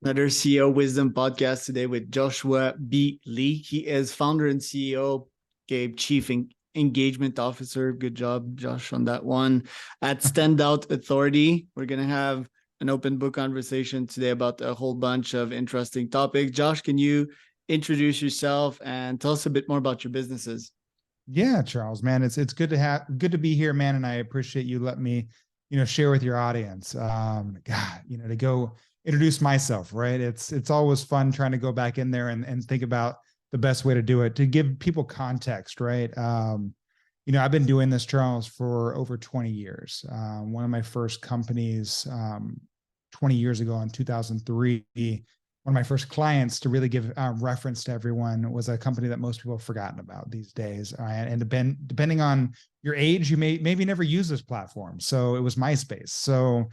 Another CEO Wisdom podcast today with Joshua B. Lee. He is founder and CEO, Gabe, Chief Engagement Officer. Good job, Josh, on that one. At Standout Authority, we're going to have an open book conversation today about a whole bunch of interesting topics. Josh, can you introduce yourself and tell us a bit more about your businesses? Yeah, Charles, man, it's good to be here, man, and I appreciate you letting me, share with your audience. God, to go introduce myself, right? It's always fun trying to go back in there and think about the best way to do it to give people context, right? I've been doing this, Charles, for over 20 years. One of my first companies, 20 years ago in 2003, one of my first clients, to really give reference to everyone, was a company that most people have forgotten about these days. And depending on your age, you maybe never use this platform. So it was MySpace. So,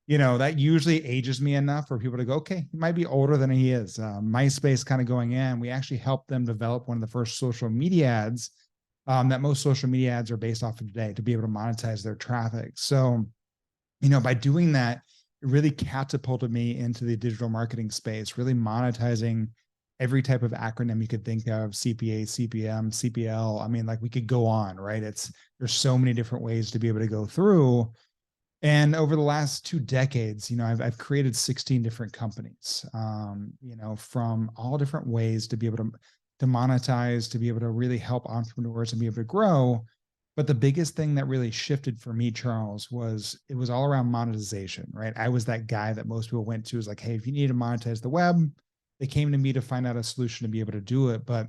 that usually ages me enough for people to go, okay, he might be older than he is. MySpace kind of going in, we actually helped them develop one of the first social media ads that most social media ads are based off of today to be able to monetize their traffic. So, by doing that, it really catapulted me into the digital marketing space, really monetizing every type of acronym you could think of: CPA, CPM, CPL. I mean, like, we could go on, right? There's so many different ways to be able to go through. And over the last 2 decades, I've created 16 different companies, from all different ways to be able to monetize, to be able to really help entrepreneurs and be able to grow. But the biggest thing that really shifted for me, Charles, was it was all around monetization, right? I was that guy that most people went to, is like, hey, if you need to monetize the web, they came to me to find out a solution to be able to do it. But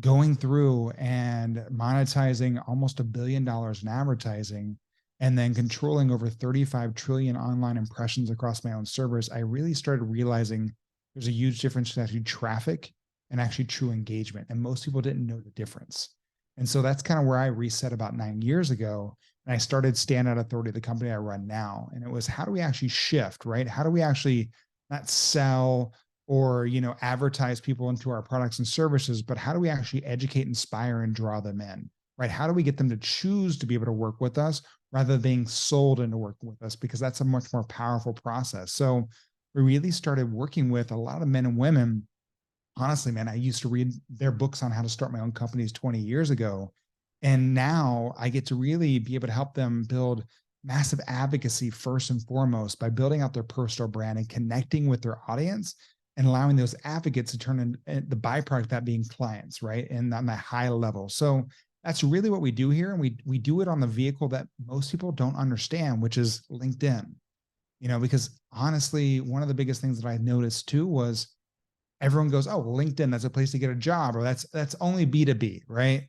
going through and monetizing almost $1 billion in advertising, and then controlling over 35 trillion online impressions across my own servers, I really started realizing there's a huge difference between actually traffic and actually true engagement. And most people didn't know the difference. And so that's kind of where I reset about 9 years ago. And I started Standout Authority, the company I run now. And it was, how do we actually shift, right? How do we actually not sell or, advertise people into our products and services, but how do we actually educate, inspire, and draw them in, right? How do we get them to choose to be able to work with us rather than being sold into working with us? Because that's a much more powerful process. So we really started working with a lot of men and women. Honestly, man, I used to read their books on how to start my own companies 20 years ago. And now I get to really be able to help them build massive advocacy first and foremost by building out their personal brand and connecting with their audience and allowing those advocates to turn in the byproduct, that being clients, right? And on that high level. So that's really what we do here. And we do it on the vehicle that most people don't understand, which is LinkedIn. Because honestly, one of the biggest things that I noticed too was everyone goes, oh, well, LinkedIn, that's a place to get a job, or that's only B2B, right?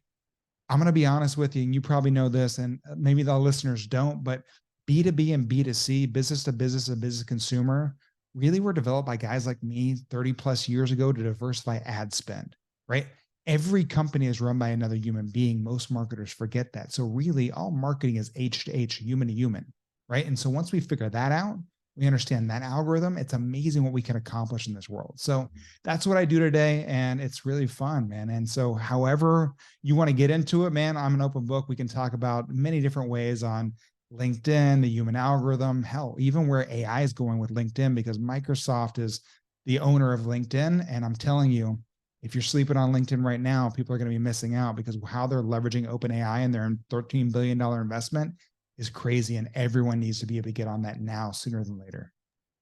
I'm going to be honest with you, and you probably know this, and maybe the listeners don't, but B2B and B2C, business to business and business consumer, really were developed by guys like me 30 plus years ago to diversify ad spend, right? Every company is run by another human being. Most marketers forget that. So really, all marketing is H to H, human to human, right? And so once we figure that out, we understand that algorithm, it's amazing what we can accomplish in this world. So that's what I do today. And it's really fun, man. And so however you want to get into it, man, I'm an open book. We can talk about many different ways on LinkedIn, the human algorithm, hell, even where AI is going with LinkedIn, because Microsoft is the owner of LinkedIn. And I'm telling you, if you're sleeping on LinkedIn right now, people are going to be missing out, because how they're leveraging OpenAI and their $13 billion investment is crazy. And everyone needs to be able to get on that now, sooner than later.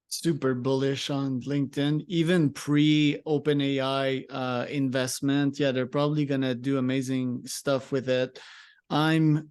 Super bullish on LinkedIn, even pre OpenAI investment. Yeah, they're probably going to do amazing stuff with it. I'm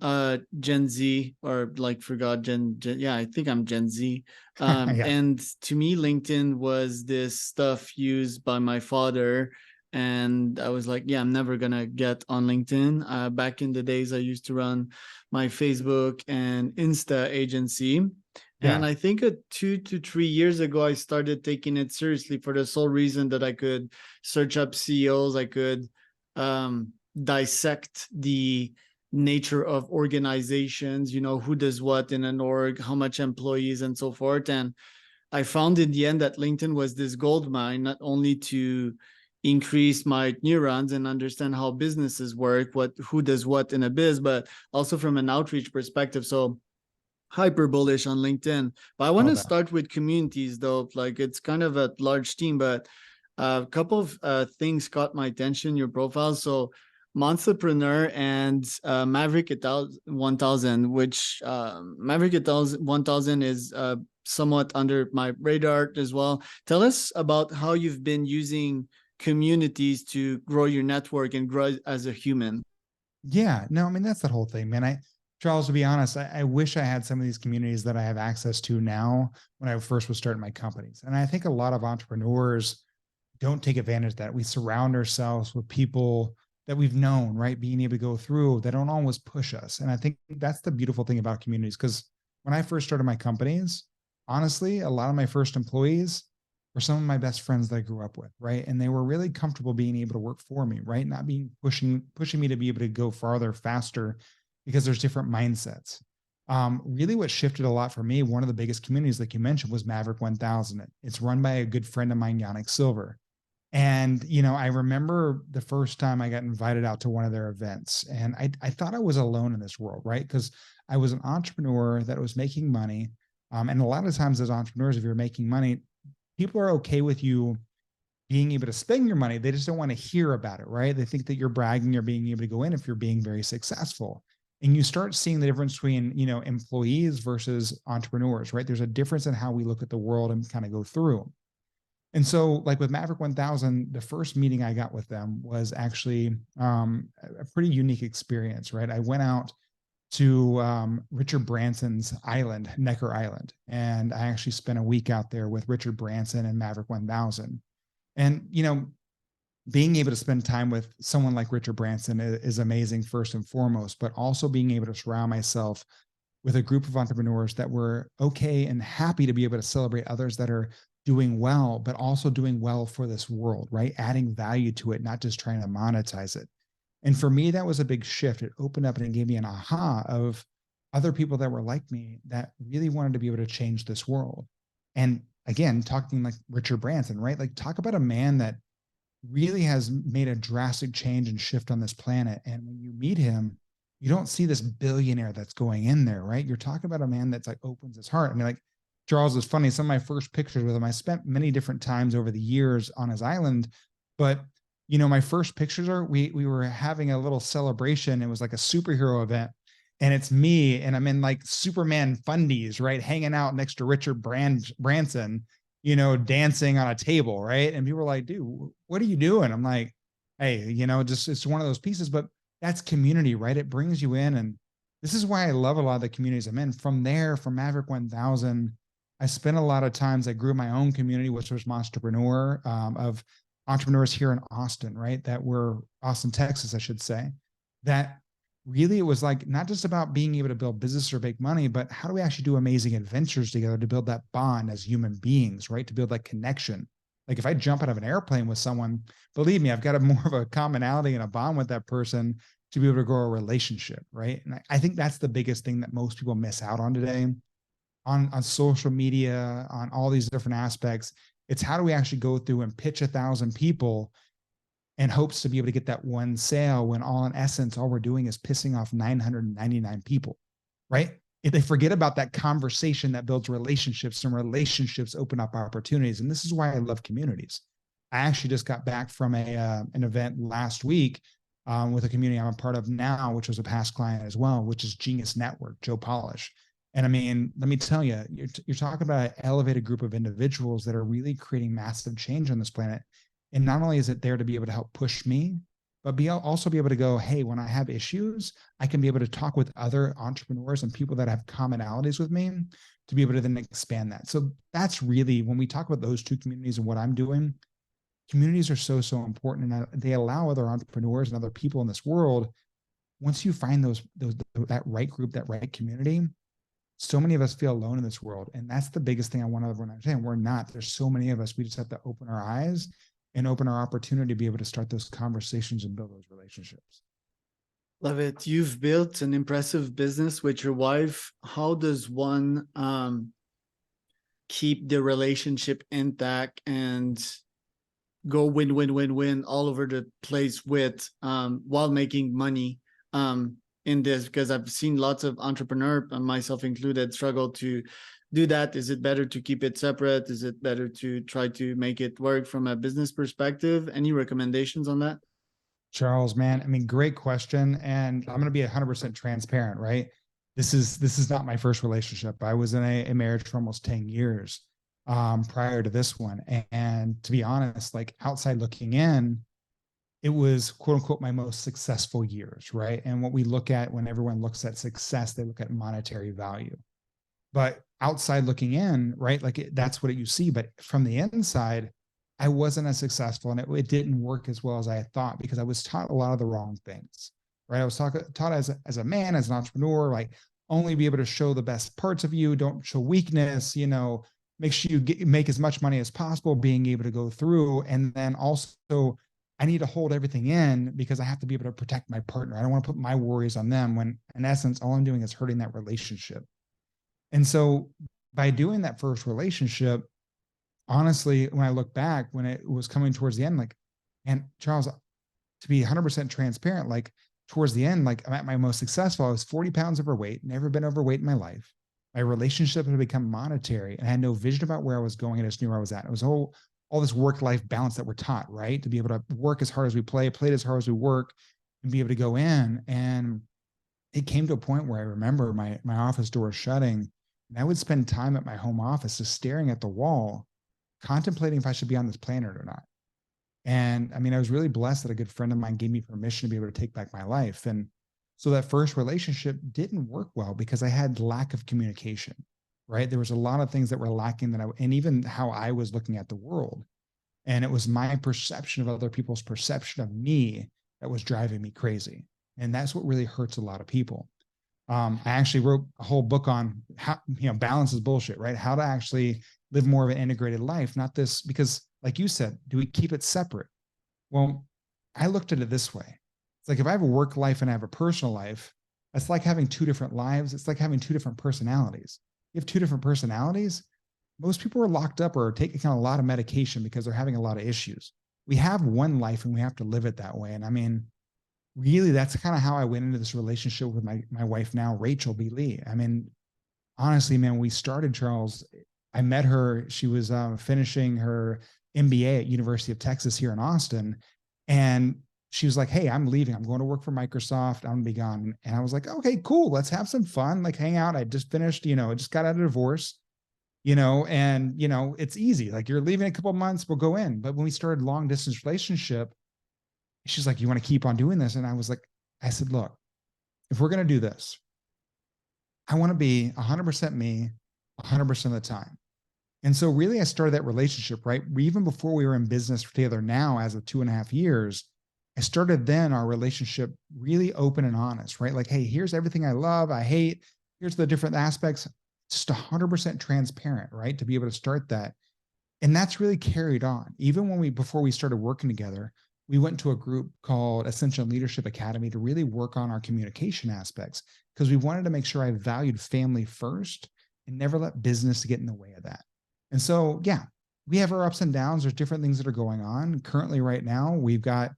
Gen Z, or like forgot Gen. Yeah, I think I'm Gen Z. Yeah. And to me, LinkedIn was this stuff used by my father. And I was like, yeah, I'm never going to get on LinkedIn. Back in the days, I used to run my Facebook and Insta agency. And Yeah. I think 2 to 3 years ago, I started taking it seriously for the sole reason that I could search up CEOs. I could dissect the nature of organizations, who does what in an org, how much employees, and so forth. And I found in the end that LinkedIn was this gold mine, not only to increase my neurons and understand how businesses work, who does what in a biz, but also from an outreach perspective. So hyper bullish on LinkedIn. But I want Oh, to that. start with communities though. Like it's kind of a large team, but a couple of things caught my attention, your profile. So Monsterpreneur and Maverick 1000, which Maverick 1000 is somewhat under my radar as well. Tell us about how you've been using communities to grow your network and grow as a human. Yeah, no, I mean, that's that whole thing, man. Charles, to be honest, I wish I had some of these communities that I have access to now when I first was starting my companies. And I think a lot of entrepreneurs don't take advantage of that. We surround ourselves with people that we've known, right? Being able to go through that don't always push us. And I think that's the beautiful thing about communities. Because when I first started my companies, honestly, a lot of my first employees were some of my best friends that I grew up with, right? And they were really comfortable being able to work for me, right? Not being pushing me to be able to go farther, faster, because there's different mindsets. Really what shifted a lot for me, one of the biggest communities, like you mentioned, was Maverick 1000. It's run by a good friend of mine, Yannick Silver. And, I remember the first time I got invited out to one of their events, and I thought I was alone in this world, right? Because I was an entrepreneur that was making money. And a lot of times as entrepreneurs, if you're making money, people are okay with you being able to spend your money. They just don't want to hear about it, right? They think that you're bragging or being able to go in if you're being very successful. And you start seeing the difference between, employees versus entrepreneurs, right? There's a difference in how we look at the world and kind of go through. And so, like with Maverick 1000, the first meeting I got with them was actually a pretty unique experience, right? I went out to Richard Branson's island, Necker Island, and I actually spent a week out there with Richard Branson and Maverick 1000. And, being able to spend time with someone like Richard Branson is amazing, first and foremost, but also being able to surround myself with a group of entrepreneurs that were okay and happy to be able to celebrate others that are doing well, but also doing well for this world, right? Adding value to it, not just trying to monetize it. And for me, that was a big shift. It opened up and it gave me an aha of other people that were like me that really wanted to be able to change this world. And again, talking like Richard Branson, right? Like, talk about a man that really has made a drastic change and shift on this planet. And when you meet him, you don't see this billionaire that's going in there, right? You're talking about a man that's like opens his heart. I mean, like, Charles is funny. Some of my first pictures with him, I spent many different times over the years on his island, but my first pictures are we were having a little celebration. It was like a superhero event, and it's me, and I'm in like Superman fundies, right, hanging out next to Richard Branson, dancing on a table, right? And people were like, "Dude, what are you doing?" I'm like, "Hey, just it's one of those pieces." But that's community, right? It brings you in, and this is why I love a lot of the communities I'm in. From there, from Maverick 1000, I spent a lot of times. I grew my own community, which was Monsterpreneur, of entrepreneurs here in Austin, right? That were Austin, Texas, I should say. That really it was like not just about being able to build business or make money, but how do we actually do amazing adventures together to build that bond as human beings, right? To build that connection. Like if I jump out of an airplane with someone, believe me, I've got a more of a commonality and a bond with that person to be able to grow a relationship, right? And I think that's the biggest thing that most people miss out on today on social media, on all these different aspects. It's how do we actually go through and pitch 1,000 people in hopes to be able to get that one sale when all in essence, all we're doing is pissing off 999 people, right? If they forget about that conversation that builds relationships, and relationships open up opportunities. And this is why I love communities. I actually just got back from an event last week with a community I'm a part of now, which was a past client as well, which is Genius Network, Joe Polish. And I mean, let me tell you, you're talking about an elevated group of individuals that are really creating massive change on this planet. And not only is it there to be able to help push me, but also be able to go, hey, when I have issues, I can be able to talk with other entrepreneurs and people that have commonalities with me to be able to then expand that. So that's really, when we talk about those two communities and what I'm doing, communities are so, so important. And they allow other entrepreneurs and other people in this world, once you find that right group, that right community, so many of us feel alone in this world. And that's the biggest thing I want everyone to understand. We're not. There's so many of us. We just have to open our eyes and open our opportunity to be able to start those conversations and build those relationships. Love it. You've built an impressive business with your wife. How does one keep the relationship intact and go win, win, win, win all over the place with while making money? in this? Because I've seen lots of entrepreneurs, and myself included, struggle to do that. Is it better to keep it separate? Is it better to try to make it work from a business perspective? Any recommendations on that? Charles, man, I mean, great question. And I'm going to be 100% transparent, right? This is not my first relationship. I was in a marriage for almost 10 years prior to this one. And to be honest, like outside looking in, it was quote unquote my most successful years, right? And what we look at when everyone looks at success, they look at monetary value. But outside looking in, right? Like that's what you see. But from the inside, I wasn't as successful and it didn't work as well as I had thought because I was taught a lot of the wrong things, right? I was taught as a man, as an entrepreneur, like only be able to show the best parts of you, don't show weakness, make sure you make as much money as possible, being able to go through. And then also, I need to hold everything in because I have to be able to protect my partner. I don't want to put my worries on them when, in essence, all I'm doing is hurting that relationship. And so, by doing that first relationship, honestly, when I look back, when it was coming towards the end, like, and Charles, to be 100% transparent, like towards the end, like I'm at my most successful, I was 40 pounds overweight, never been overweight in my life. My relationship had become monetary and I had no vision about where I was going. I just knew where I was at. It was all this work-life balance that we're taught, right? To be able to work as hard as we play as hard as we work, and be able to go in. And it came to a point where I remember my office door shutting, and I would spend time at my home office just staring at the wall, contemplating if I should be on this planet or not. And I mean, I was really blessed that a good friend of mine gave me permission to be able to take back my life. And so that first relationship didn't work well because I had lack of communication, right? There was a lot of things that were lacking and even how I was looking at the world. And it was my perception of other people's perception of me that was driving me crazy. And that's what really hurts a lot of people. I actually wrote a whole book on how, balance is bullshit, right? How to actually live more of an integrated life, not this, because like you said, do we keep it separate? Well, I looked at it this way. It's like if I have a work life and I have a personal life, it's like having two different lives. It's like having two different personalities. You have two different personalities. Most people are locked up or are taking kind of a lot of medication because they're having a lot of issues. We have one life and we have to live it that way. And I mean, really, that's kind of how I went into this relationship with my wife now, Rachel B. Lee. I mean, honestly, man, we started, Charles. I met her. She was finishing her MBA at University of Texas here in Austin. And she was like, hey, I'm leaving. I'm going to work for Microsoft. I'm going to be gone. And I was like, okay, cool. Let's have some fun. Like hang out. I just finished, I just got out of divorce, and, it's easy. Like you're leaving a couple of months, we'll go in. But when we started long distance relationship, she's like, you want to keep on doing this? And I said, look, if we're going to do this, I want to be 100% me 100% of the time. And so really I started that relationship, right? Even before we were in business together now as of 2.5 years, I started then our relationship really open and honest, right? Like, hey, here's everything I love, I hate, here's the different aspects, just 100% transparent, right? To be able to start that. And that's really carried on. Even before we started working together, we went to a group called Essential Leadership Academy to really work on our communication aspects because we wanted to make sure I valued family first and never let business get in the way of that. And so, yeah, we have our ups and downs. There's different things that are going on. Currently, right now, we've got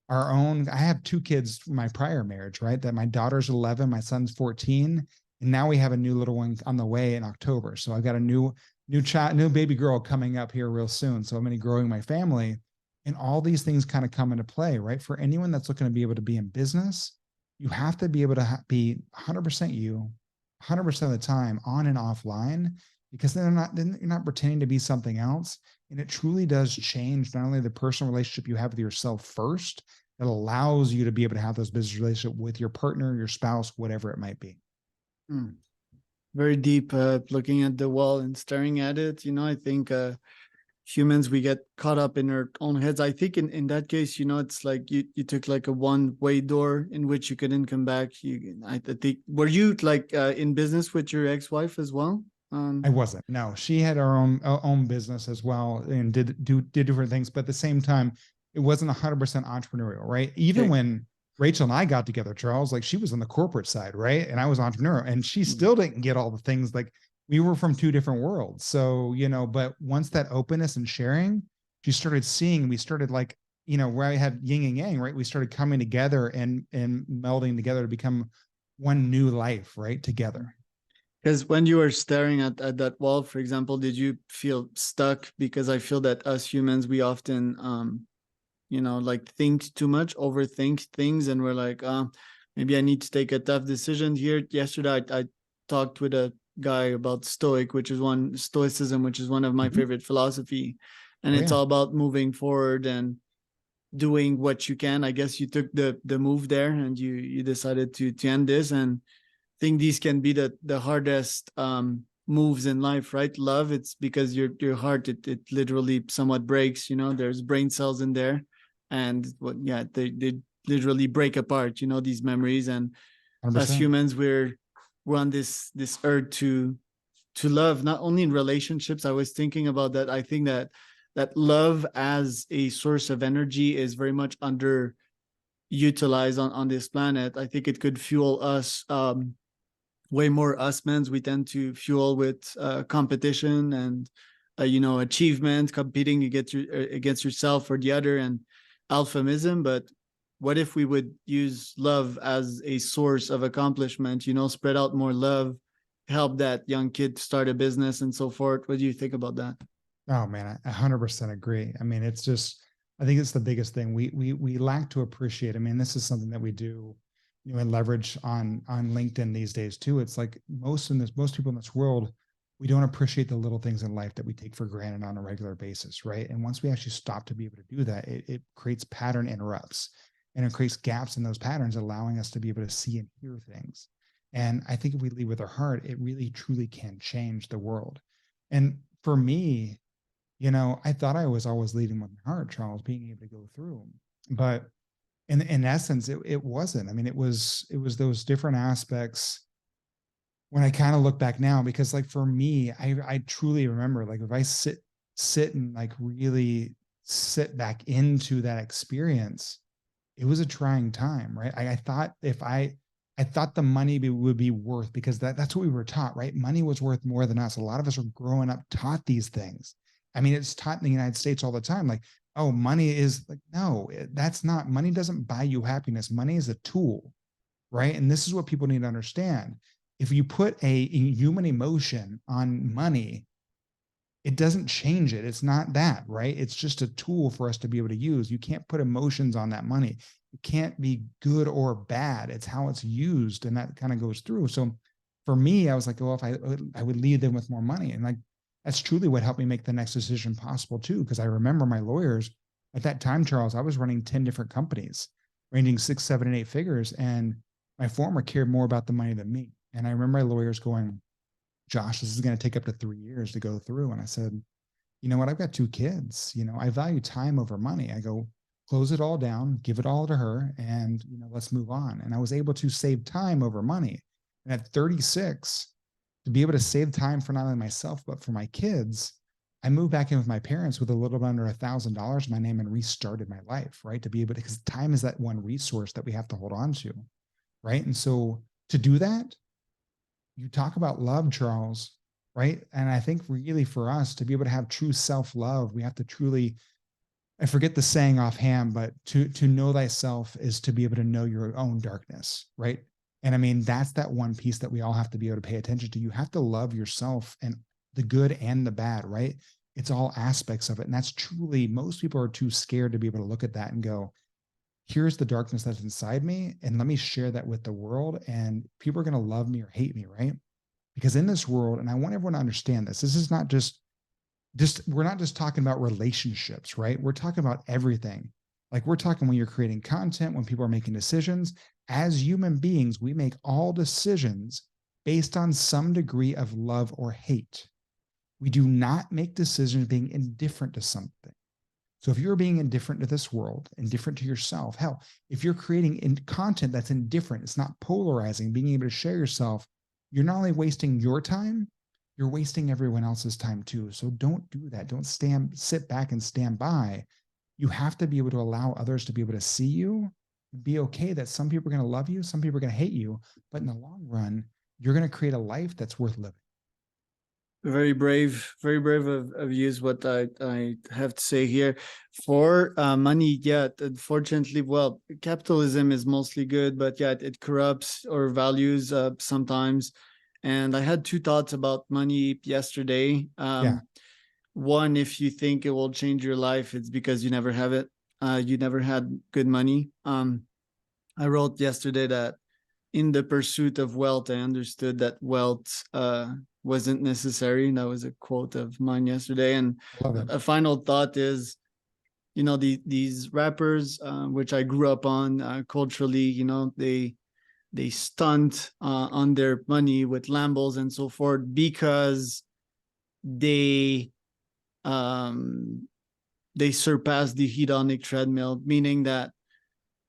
our own. I have 2 kids from my prior marriage, right? That my daughter's 11, my son's 14. And now we have a new little one on the way in October. So I've got a new baby girl coming up here real soon. So I'm going to be growing my family. And all these things kind of come into play, right? For anyone that's looking to be able to be in business, you have to be able to be 100% you, 100% of the time on and offline, because then you're not pretending to be something else. And it truly does change not only the personal relationship you have with yourself first, that allows you to be able to have those business relationships with your partner, your spouse, whatever it might be. Very deep, looking at the wall and staring at it. I think humans, we get caught up in our own heads. I think in that case, it's like you took like a one-way door in which you couldn't come back. I think, were you like in business with your ex-wife as well? I wasn't. No, she had her own business as well and did different things. But at the same time, it wasn't 100% entrepreneurial, right? Even when Rachel and I got together, Charles, like she was on the corporate side, right? And I was entrepreneurial, and she still didn't get all the things. Like we were from 2 different worlds. So, but once that openness and sharing, she started seeing, we started like, where I had yin and yang, right? We started coming together and melding together to become one new life, right? Together. Because when you were staring at that wall, for example, did you feel stuck? Because I feel that us humans, we often like think too much, overthink things, and we're like, maybe I need to take a tough decision here. Yesterday, I talked with a guy about stoicism, which is one of my Mhm. favorite philosophy, and Oh it's yeah. all about moving forward and doing what you can. I guess you took the move there, and you decided to end this, and I think these can be the hardest moves in life, right? Love, it's because your heart, it literally somewhat breaks. There's brain cells in there, and they literally break apart. These memories, and as 100%. humans, we're on this earth to love, not only in relationships. I was thinking about that. I think that love as a source of energy is very much underutilized on this planet. I think it could fuel us way more. Us men's, we tend to fuel with competition and achievement, competing against yourself or the other, and alphaism. But what if we would use love as a source of accomplishment? Spread out more love, help that young kid start a business and so forth. What do you think about that? Oh man, I 100% agree. I mean, it's just, I think it's the biggest thing we lack to appreciate. I mean, this is something that we do, and leverage on LinkedIn these days too. It's like most people in this world, we don't appreciate the little things in life that we take for granted on a regular basis, right? And once we actually stop to be able to do that, it creates pattern interrupts, and it creates gaps in those patterns, allowing us to be able to see and hear things. And I think if we lead with our heart, it really truly can change the world. And for me, I thought I was always leading with my heart, Charles, being able to go through. But in essence, it wasn't. I mean, it was those different aspects when I kind of look back now, because like for me, I truly remember, like if I sit and like really sit back into that experience, it was a trying time, right? I thought if I thought the money would be worth, because that's what we were taught, right? Money was worth more than us. A lot of us are growing up taught these things. I mean, it's taught in the United States all the time. Like, oh, money is like, no, that's not, money doesn't buy you happiness. Money is a tool, right? And this is what people need to understand. If you put a human emotion on money, it doesn't change it. It's not that, right? It's just a tool for us to be able to use. You can't put emotions on that money. It can't be good or bad. It's how it's used, and that kind of goes through. So for me, I was like, well, if I would leave them with more money, and like that's truly what helped me make the next decision possible too. Because I remember my lawyers at that time, Charles, I was running 10 different companies, ranging 6, 7, and 8 figures, and my former cared more about the money than me. And I remember my lawyers going, Josh, this is going to take up to 3 years to go through. And I said, you know what? I've got 2 kids. I value time over money. I go, close it all down, give it all to her, and let's move on. And I was able to save time over money. And at 36, to be able to save time for not only myself but for my kids, I moved back in with my parents with a little bit under $1,000 in my name and restarted my life, right? To be able to, because time is that one resource that we have to hold on to, right? And so to do that, you talk about love, Charles, right? And I think really for us to be able to have true self-love, we have to truly, I forget the saying offhand, but to know thyself is to be able to know your own darkness, right? And I mean, that's that one piece that we all have to be able to pay attention to. You have to love yourself, and the good and the bad, right? It's all aspects of it. And that's truly, most people are too scared to be able to look at that and go, here's the darkness that's inside me, and let me share that with the world. And people are going to love me or hate me, right? Because in this world, and I want everyone to understand this, this is not just we're not just talking about relationships, right? We're talking about everything. Like we're talking when you're creating content, when people are making decisions. As human beings, we make all decisions based on some degree of love or hate. We do not make decisions being indifferent to something. So if you're being indifferent to this world, indifferent to yourself, hell, if you're creating content that's indifferent, it's not polarizing, being able to share yourself, you're not only wasting your time, you're wasting everyone else's time too. So don't do that. Don't sit back and stand by. You have to be able to allow others to be able to see you, be okay that some people are going to love you, some people are going to hate you, but in the long run, you're going to create a life that's worth living. Very brave of you is what I have to say here. For money, yeah, unfortunately, well, capitalism is mostly good, but yeah, it corrupts our values sometimes. And I had two thoughts about money yesterday. Yeah, One, if you think it will change your life, it's because you never have it. You never had good money. I wrote yesterday that in the pursuit of wealth, I understood that wealth wasn't necessary. That was a quote of mine yesterday. And I love it. a final thought is, these rappers, which I grew up on culturally, they stunt on their money with Lambos and so forth because they um, they surpass the hedonic treadmill, meaning that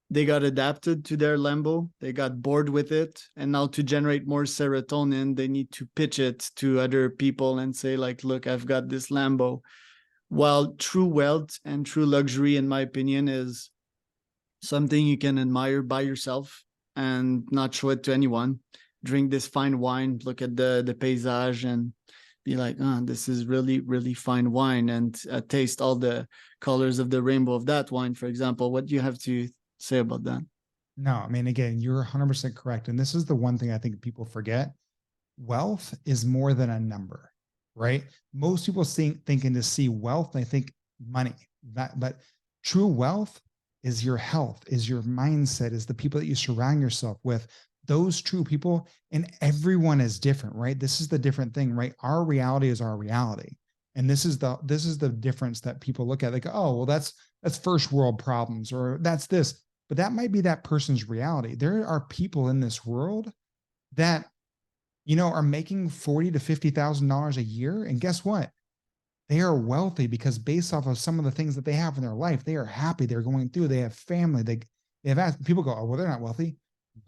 they got adapted to their Lambo, they got bored with it, and now to generate more serotonin, they need to pitch it to other people and say, like, look, I've got this Lambo. While true wealth and true luxury, in my opinion, is something you can admire by yourself and not show it to anyone. Drink this fine wine, look at the paysage, and be like, oh, this is really, really fine wine, and taste all the colors of the rainbow of that wine, for example. What do you have to say about that? No, I mean, again, you're 100% correct. And this is the one thing I think people forget. Wealth is more than a number, right? Most people thinking to see wealth, they think money. But true wealth is your health, is your mindset, is the people that you surround yourself with. Those true people, and everyone is different, right? This is the different thing, right? Our reality is our reality. And this is the difference that people look at. Like, oh, well, that's first world problems, or that's this. But that might be that person's reality. There are people in this world that are making $40,000 to $50,000 a year. And guess what? They are wealthy because based off of some of the things that they have in their life, they are happy. They're going through, they have family. They have asked, people go, oh, well, they're not wealthy.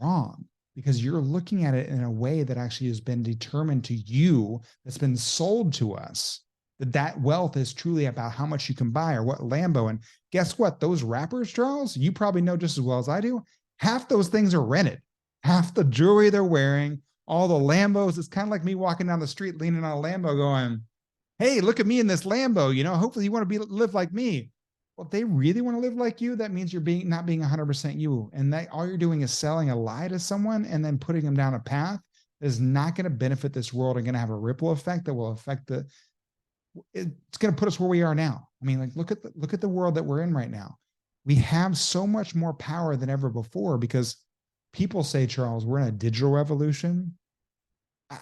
Wrong. Because you're looking at it in a way that actually has been determined to you, that's been sold to us, that wealth is truly about how much you can buy or what Lambo. And guess what? Those rappers, Charles, you probably know just as well as I do. Half those things are rented. Half the jewelry they're wearing, all the Lambos. It's kind of like me walking down the street leaning on a Lambo going, hey, look at me in this Lambo. Hopefully you want to live like me. Well, if they really want to live like you, that means you're not being 100% you. And that all you're doing is selling a lie to someone and then putting them down a path that is not going to benefit this world and going to have a ripple effect that will affect it's going to put us where we are now. I mean, like, look at the world that we're in right now. We have so much more power than ever before because people say, Charles, we're in a digital revolution.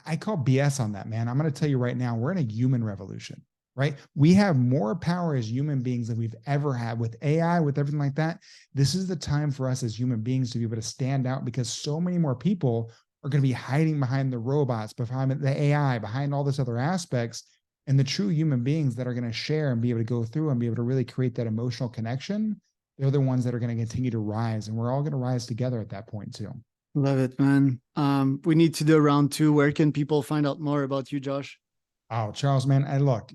I call BS on that, man. I'm going to tell you right now, we're in a human revolution, right? We have more power as human beings than we've ever had with AI, with everything like that. This is the time for us as human beings to be able to stand out because so many more people are going to be hiding behind the robots, behind the AI, behind all this other aspects. And the true human beings that are going to share and be able to go through and be able to really create that emotional connection, they're the ones that are going to continue to rise. And we're all going to rise together at that point too. Love it, man. We need to do a round two. Where can people find out more about you, Josh? Oh, Charles, man, I look,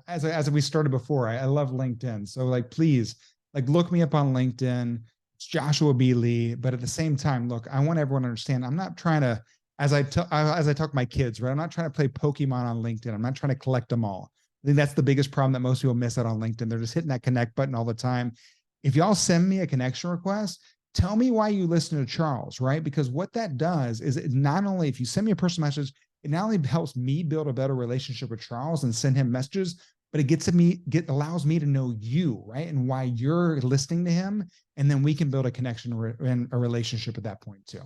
as we started before, I love LinkedIn. So like, please, like, look me up on LinkedIn. It's Joshua B. Lee. But at the same time, look, I want everyone to understand, I'm not trying to, as I talk to my kids, right? I'm not trying to play Pokemon on LinkedIn. I'm not trying to collect them all. I think that's the biggest problem that most people miss out on LinkedIn. They're just hitting that connect button all the time. If y'all send me a connection request, tell me why you listen to Charles, right? Because what that does is it not only, if you send me a personal message, it not only helps me build a better relationship with Charles and send him messages, but it allows me to know you, right? And why you're listening to him. And then we can build a connection and a relationship at that point too.